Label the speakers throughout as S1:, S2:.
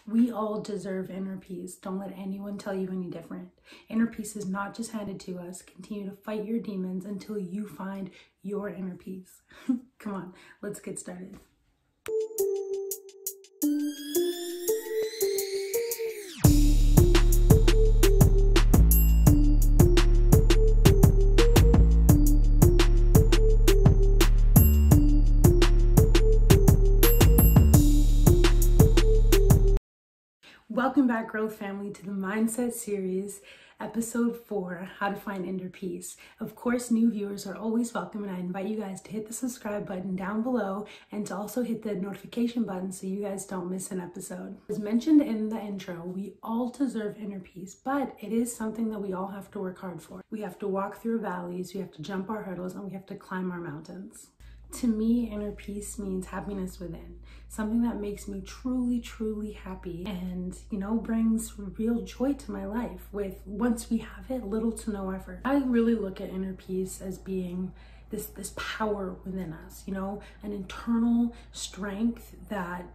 S1: We all deserve inner peace. Don't let anyone tell you any different. Inner peace is not just handed to us. Continue to fight your demons until you find your inner peace. Come on, let's get started. Welcome back, Growth Family, to the Mindset Series, Episode 4, How to Find Inner Peace. Of course, new viewers are always welcome, and I invite you guys to hit the subscribe button down below and to also hit the notification button so you guys don't miss an episode. As mentioned in the intro, we all deserve inner peace, but it is something that we all have to work hard for. We have to walk through valleys, we have to jump our hurdles, and we have to climb our mountains. To me, inner peace means happiness within, something that makes me truly, truly happy and, brings real joy to my life with, once we have it, little to no effort. I really look at inner peace as being this power within us, an internal strength that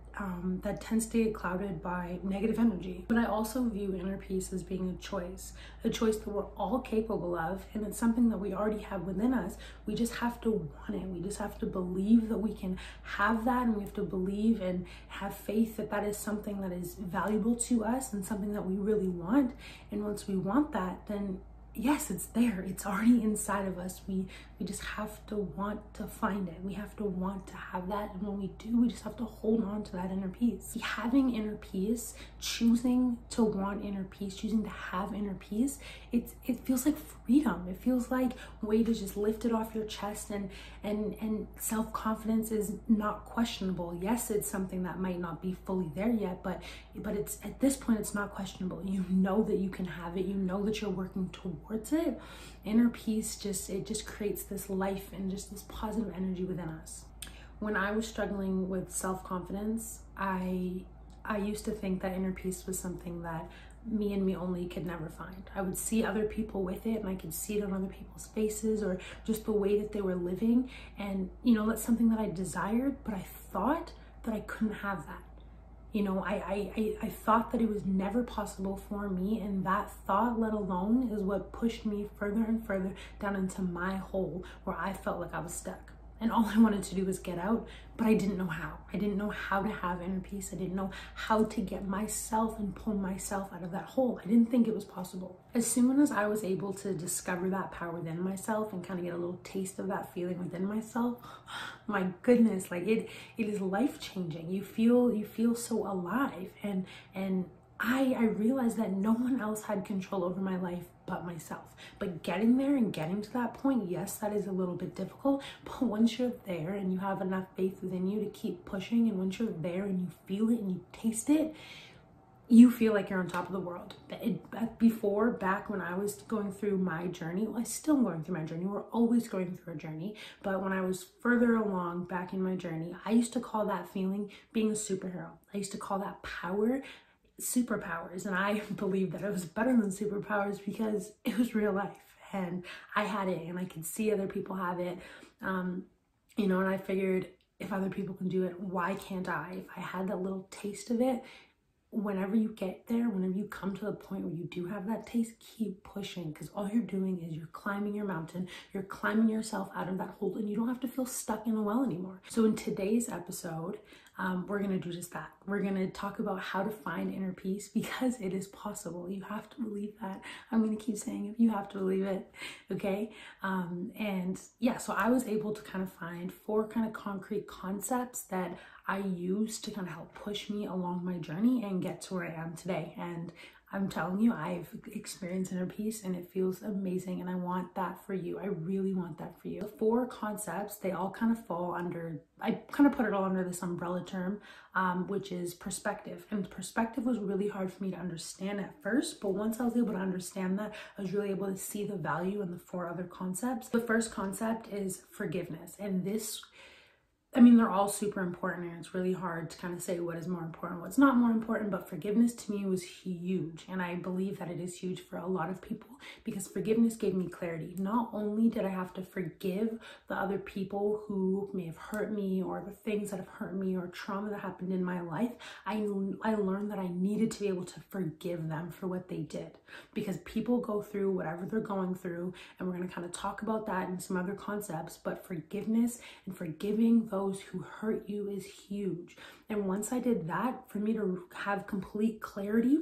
S1: tends to get clouded by negative energy. But I also view inner peace as being a choice that we're all capable of, and it's something that we already have within us. We just have to want it. We just have to believe that we can have that, and we have to believe and have faith that that is something that is valuable to us and something that we really want. And once we want that, then yes, it's there. It's already inside of us. We just have to want to find it. We have to want to have that. And when we do, we just have to hold on to that inner peace. Having inner peace, choosing to want inner peace, choosing to have inner peace, it feels like freedom. It feels like a way to just lift it off your chest, and self-confidence is not questionable. Yes, it's something that might not be fully there yet, but it's at this point, it's not questionable. You know that you can have it. You know that you're working towards it. Inner peace just creates this life and just this positive energy within us. When I was struggling with self-confidence, I used to think that inner peace was something that me and me only could never find. I would see other people with it, and I could see it on other people's faces or just the way that they were living, and that's something that I desired, but I thought that I couldn't have that. I thought that it was never possible for me, and that thought, let alone, is what pushed me further and further down into my hole where I felt like I was stuck. And all I wanted to do was get out, but I didn't know how. I didn't know how to have inner peace. I didn't know how to get myself and pull myself out of that hole. I didn't think it was possible. As soon as I was able to discover that power within myself and kind of get a little taste of that feeling within myself, my goodness, like it is life-changing. You feel so alive, and I realized that no one else had control over my life but myself. But getting there and getting to that point, yes, that is a little bit difficult, but once you're there and you have enough faith within you to keep pushing, and once you're there and you feel it and you taste it, you feel like you're on top of the world. Back when I was going through my journey, well, I'm still going through my journey. We're always going through a journey. But when I was further along back in my journey, I used to call that feeling being a superhero. I used to call that power superpowers, and I believed that it was better than superpowers because it was real life, and I had it, and I could see other people have it, and I figured, if other people can do it, why can't I? If I had that little taste of it, whenever you get there, whenever you come to the point where you do have that taste, keep pushing, because all you're doing is you're climbing your mountain, you're climbing yourself out of that hole, and you don't have to feel stuck in a well anymore. So in today's episode, we're going to do just that. We're going to talk about how to find inner peace, because it is possible. You have to believe that. I'm going to keep saying it. You have to believe it. Okay. And yeah, so I was able to kind of find 4 kind of concrete concepts that I used to kind of help push me along my journey and get to where I am today. And I'm telling you, I've experienced inner peace, and it feels amazing, and I want that for you. I really want that for you. The 4 concepts, they all kind of fall under, I kind of put it all under this umbrella term, which is perspective. And perspective was really hard for me to understand at first, but once I was able to understand that, I was really able to see the value in the 4 other concepts. The first concept is forgiveness, and this I mean, they're all super important, and it's really hard to kind of say what is more important, what's not more important, but forgiveness to me was huge. And I believe that it is huge for a lot of people, because forgiveness gave me clarity. Not only did I have to forgive the other people who may have hurt me, or the things that have hurt me, or trauma that happened in my life, I learned that I needed to be able to forgive them for what they did, because people go through whatever they're going through. And we're going to kind of talk about that and some other concepts, but forgiveness and forgiving those who hurt you is huge. And once I did that, for me to have complete clarity,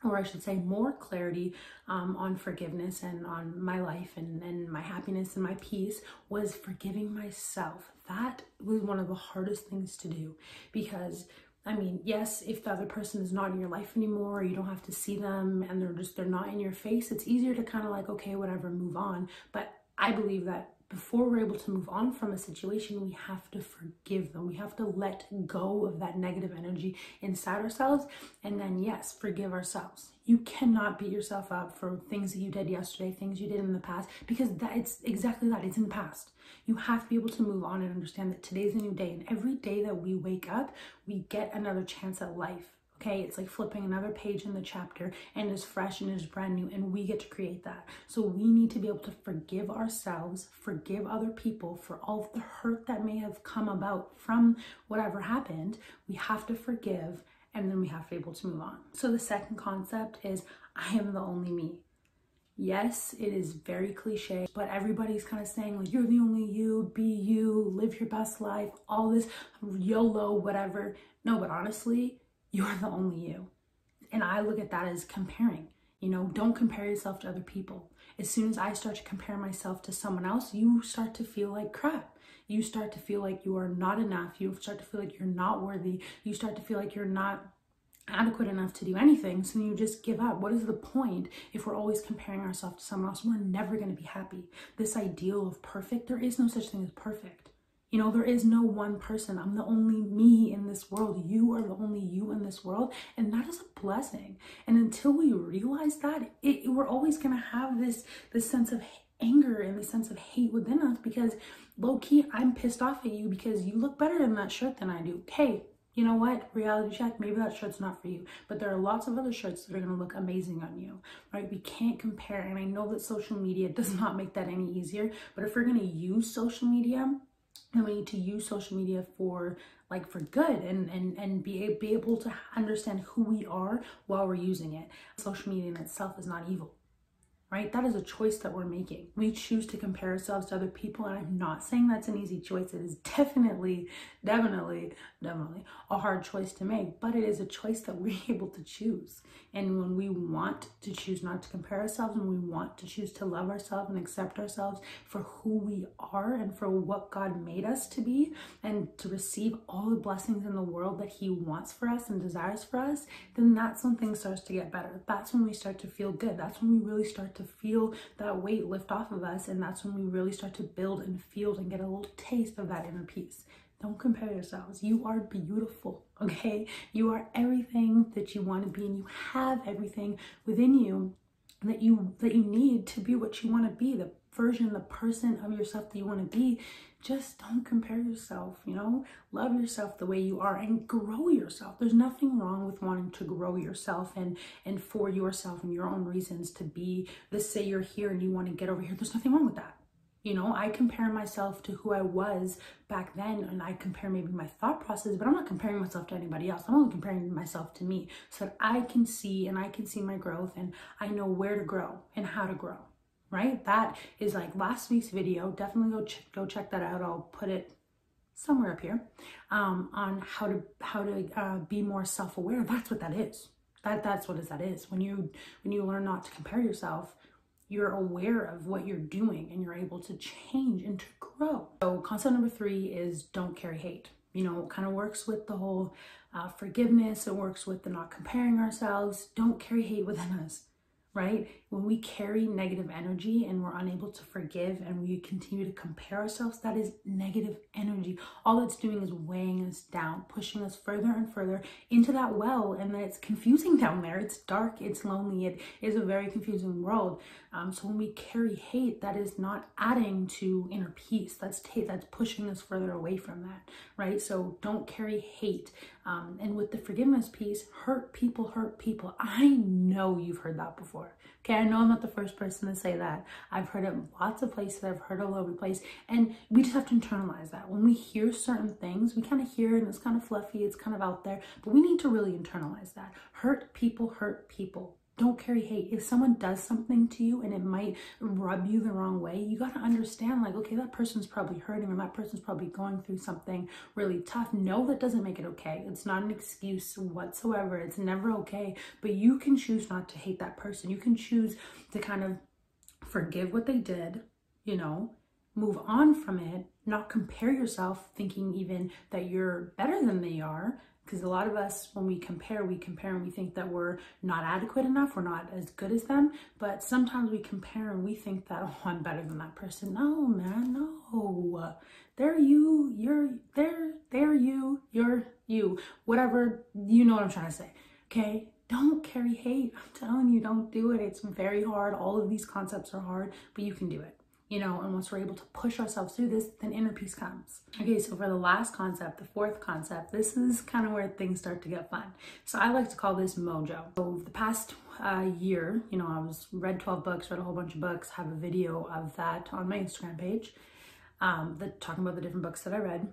S1: or I should say more clarity on forgiveness and on my life and my happiness and my peace, was forgiving myself. That was one of the hardest things to do, because I mean, yes, if the other person is not in your life anymore, you don't have to see them, and they're not in your face, it's easier to kind of like, okay, whatever, move on. But I believe that before we're able to move on from a situation, we have to forgive them. We have to let go of that negative energy inside ourselves. And then, yes, forgive ourselves. You cannot beat yourself up for things that you did yesterday, things you did in the past, because it's exactly that. It's in the past. You have to be able to move on and understand that today's a new day. And every day that we wake up, we get another chance at life. Okay, it's like flipping another page in the chapter, and it's fresh and it's brand new, and we get to create that. So we need to be able to forgive ourselves, forgive other people for all of the hurt that may have come about from whatever happened. We have to forgive, and then we have to be able to move on. So the second concept is, I am the only me. Yes, it is very cliche, but everybody's kind of saying like, you're the only you, be you, live your best life, all this YOLO, whatever. No, but honestly, you're the only you. And I look at that as comparing. You know, don't compare yourself to other people. As soon as I start to compare myself to someone else, you start to feel like crap. You start to feel like you are not enough. You start to feel like you're not worthy. You start to feel like you're not adequate enough to do anything. So you just give up. What is the point if we're always comparing ourselves to someone else? We're never going to be happy. This ideal of perfect, there is no such thing as perfect. You know, there is no one person. I'm the only me in this world. You are the only you in this world. And that is a blessing. And until we realize that, we're always going to have this sense of anger and this sense of hate within us, because low key, I'm pissed off at you because you look better in that shirt than I do. Hey, you know what? Reality check, maybe that shirt's not for you, but there are lots of other shirts that are going to look amazing on you, right? We can't compare. And I know that social media does not make that any easier, but if we're going to use social media, and we need to use social media for good and be able to understand who we are while we're using it. Social media in itself is not evil, right? That is a choice that we're making. We choose to compare ourselves to other people, and I'm not saying that's an easy choice. It is definitely a hard choice to make, but it is a choice that we're able to choose. And when we want to choose not to compare ourselves, and we want to choose to love ourselves and accept ourselves for who we are and for what God made us to be, and to receive all the blessings in the world that He wants for us and desires for us, then that's when things starts to get better. That's when we start to feel good. That's when we really start to feel that weight lift off of us, and that's when we really start to build and feel and get a little taste of that inner peace. Don't compare yourselves. You are beautiful, okay? You are everything that you want to be, and you have everything within you that you need to be what you want to be, the version, the person of yourself that you want to be. Just don't compare yourself, you know? Love yourself the way you are and grow yourself. There's nothing wrong with wanting to grow yourself and for yourself and your own reasons to be, let's say you're here and you want to get over here. There's nothing wrong with that. You know, I compare myself to who I was back then, and I compare maybe my thought process, but I'm not comparing myself to anybody else. I'm only comparing myself to me, so that I can see my growth, and I know where to grow and how to grow, right? That is like last week's video. Definitely go check that out. I'll put it somewhere up here on how to be more self-aware. That's what that is. That's what that is. When you learn not to compare yourself, you're aware of what you're doing, and you're able to change and to grow. So concept number 3 is don't carry hate. You know, it kind of works with the whole forgiveness. It works with the not comparing ourselves. Don't carry hate within us. right? When we carry negative energy and we're unable to forgive and we continue to compare ourselves, that is negative energy. All it's doing is weighing us down, pushing us further and further into that well. And then it's confusing down there. It's dark, it's lonely, it is a very confusing world. So when we carry hate, that is not adding to inner peace. That's pushing us further away from that, right? So don't carry hate. And with the forgiveness piece, hurt people hurt people. I know you've heard that before. Okay, I know I'm not the first person to say that. I've heard it in lots of places. I've heard it all over the place. And we just have to internalize that. When we hear certain things, we kind of hear it and it's kind of fluffy, it's kind of out there, but we need to really internalize that. Hurt people hurt people. Don't carry hate. If someone does something to you and it might rub you the wrong way, you got to understand, like, okay, that person's probably hurting or that person's probably going through something really tough. No, that doesn't make it okay. It's not an excuse whatsoever. It's never okay. But you can choose not to hate that person. You can choose to kind of forgive what they did, you know, move on from it, not compare yourself thinking even that you're better than they are. Because a lot of us, when we compare and we think that we're not adequate enough, we're not as good as them. But sometimes we compare and we think that, oh, I'm better than that person. No, man, no. They're you, they're you, you're you. Whatever, you know what I'm trying to say, okay? Don't carry hate. I'm telling you, don't do it. It's very hard. All of these concepts are hard, but you can do it. You know, and once we're able to push ourselves through this, then inner peace comes. Okay, so for the last concept, the fourth concept, this is kind of where things start to get fun. So I like to call this Mojo. So the past year, you know, read 12 books, read a whole bunch of books, have a video of that on my Instagram page, talking about the different books that I read.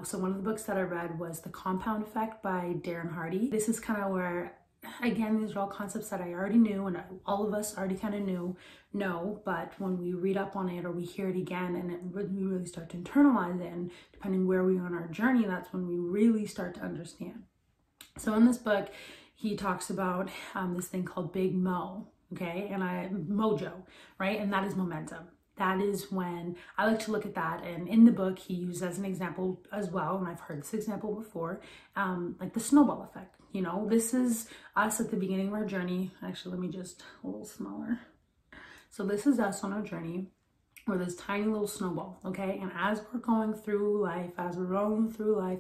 S1: So one of the books that I read was The Compound Effect by Darren Hardy. This is kind of where, again, these are all concepts that I already knew and all of us already kind of know, but when we read up on it or we hear it again and we really start to internalize it, and depending where we are on our journey, that's when we really start to understand. So in this book, he talks about this thing called Big Mo, okay, and Mojo, right? And that is momentum. That is when I like to look at that. And in the book, he used as an example as well, and I've heard this example before, like the snowball effect. You know, this is us at the beginning of our journey. Actually, let me just a little smaller. So this is us on our journey. We're this tiny little snowball, okay? And as we're going through life,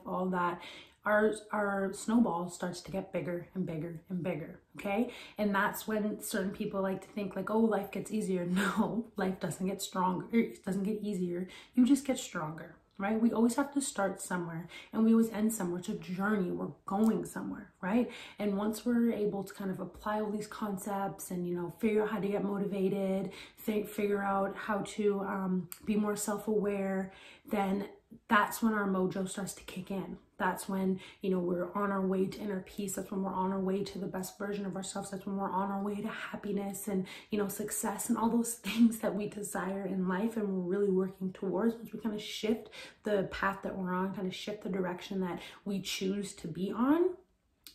S1: all that, our snowball starts to get bigger and bigger and bigger, okay? And that's when certain people like to think like, oh, life gets easier. No, life doesn't get stronger. It doesn't get easier. You just get stronger, right? We always have to start somewhere and we always end somewhere. It's a journey. We're going somewhere, right? And once we're able to kind of apply all these concepts and, you know, figure out how to get motivated, figure out how to be more self-aware, then that's when our mojo starts to kick in. That's when, you know, we're on our way to inner peace. That's when we're on our way to the best version of ourselves. That's when we're on our way to happiness and, you know, success and all those things that we desire in life and we're really working towards. Once we kind of shift the path that we're on, kind of shift the direction that we choose to be on,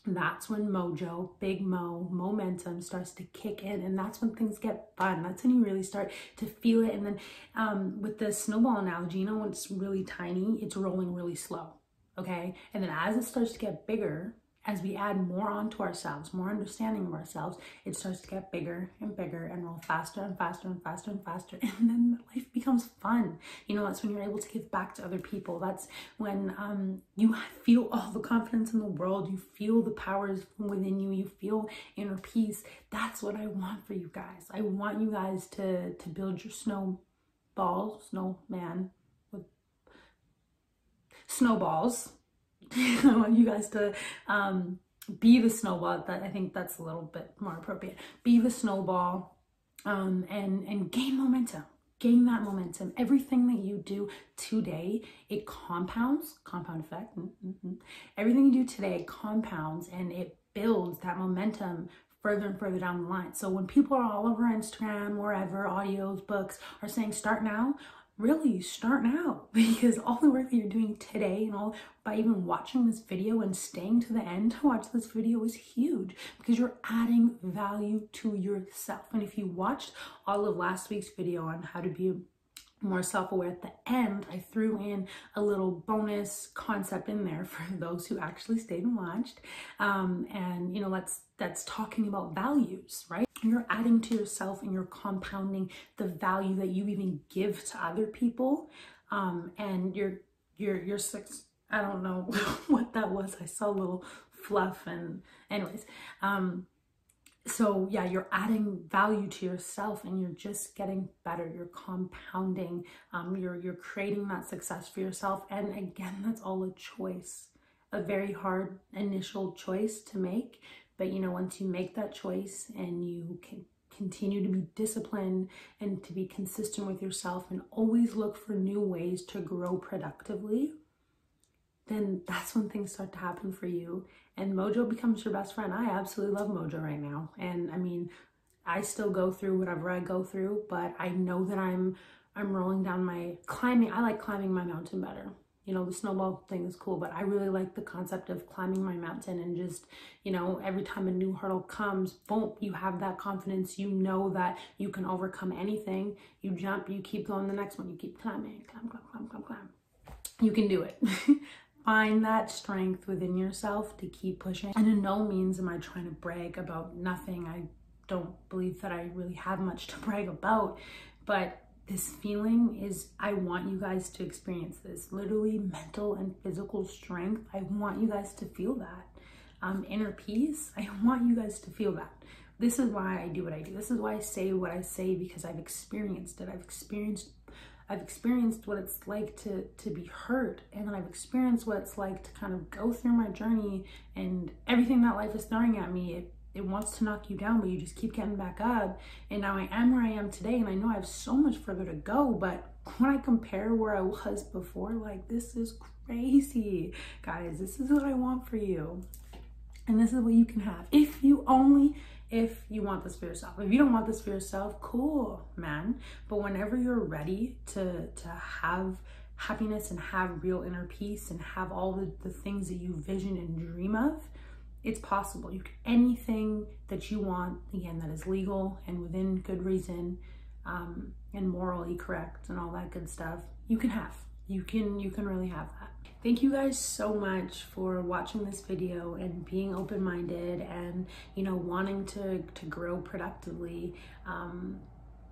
S1: that's when Mojo, Big Mo, momentum starts to kick in, and that's when things get fun. That's when you really start to feel it. And then with the snowball analogy, you know, when it's really tiny, it's rolling really slow, okay? And then as it starts to get bigger, as we add more onto ourselves, more understanding of ourselves, it starts to get bigger and bigger and roll faster and faster and faster and faster. And then life becomes fun. You know, that's when you're able to give back to other people. That's when you feel all the confidence in the world. You feel the powers within you. You feel inner peace. That's what I want for you guys. I want you guys to build your snowman with snowballs. I want you guys to be the snowball. I think that's a little bit more appropriate. Be the snowball and gain momentum. Gain that momentum. Everything that you do today, it compounds, compound effect. Everything you do today compounds and it builds that momentum further and further down the line. So when people are all over Instagram, wherever, audios, books are saying start now, really start now, because all the work that you're doing today and all by even watching this video and staying to the end to watch this video is huge, because you're adding value to yourself. And if you watched all of last week's video on how to be more self-aware, at the end I threw in a little bonus concept in there for those who actually stayed and watched, and you know, that's talking about values, right? you're adding to yourself and you're compounding the value that you even give to other people. And you're I don't know what that was. I saw a little fluff, and anyways, so yeah, you're adding value to yourself and you're just getting better. You're compounding, you're creating that success for yourself. And again, that's all a choice, a very hard initial choice to make. But you know, once you make that choice and you can continue to be disciplined and to be consistent with yourself and always look for new ways to grow productively, then that's when things start to happen for you. And Mojo becomes your best friend. I absolutely love Mojo right now. And I mean, I still go through whatever I go through, but I know that I'm rolling down my climbing. I like climbing my mountain better. You know, the snowball thing is cool, but I really like the concept of climbing my mountain and just, you know, every time a new hurdle comes, boom, you have that confidence. You know that you can overcome anything. You jump, you keep going the next one, you keep climbing, climb. You can do it. Find that strength within yourself to keep pushing. And in no means am I trying to brag about nothing. I don't believe that I really have much to brag about, but this feeling is, I want you guys to experience this, literally mental and physical strength. I want you guys to feel that. Inner peace, I want you guys to feel that. This is why I do what I do. This is why I say what I say, because I've experienced it. I've experienced what it's like to be hurt, and then I've experienced what it's like to kind of go through my journey, and everything that life is throwing at me, it wants to knock you down, but you just keep getting back up. And now I am where I am today, and I know I have so much further to go, but when I compare where I was before, like, this is crazy. Guys, this is what I want for you. And this is what you can have. If you want this for yourself. If you don't want this for yourself, cool, man. But whenever you're ready to have happiness and have real inner peace and have all the things that you vision and dream of, it's possible. You can, anything that you want, again, that is legal and within good reason, and morally correct and all that good stuff, you can have. You can really have that. Thank you guys so much for watching this video and being open-minded and, you know, wanting to grow productively.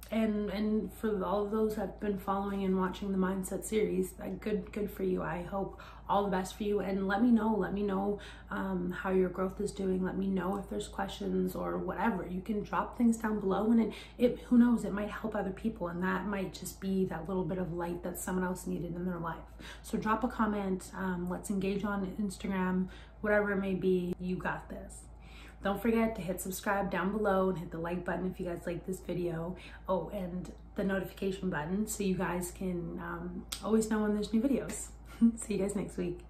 S1: And for all of those that have been following and watching the Mindset series, good for you. I hope all the best for you, and let me know how your growth is doing. Let me know if there's questions or whatever. You can drop things down below, and it who knows, it might help other people, and that might just be that little bit of light that someone else needed in their life. So drop a comment. Let's engage on Instagram, whatever it may be. You got this. Don't forget to hit subscribe down below and hit the like button if you guys like this video. Oh, and the notification button so you guys can always know when there's new videos. See you guys next week.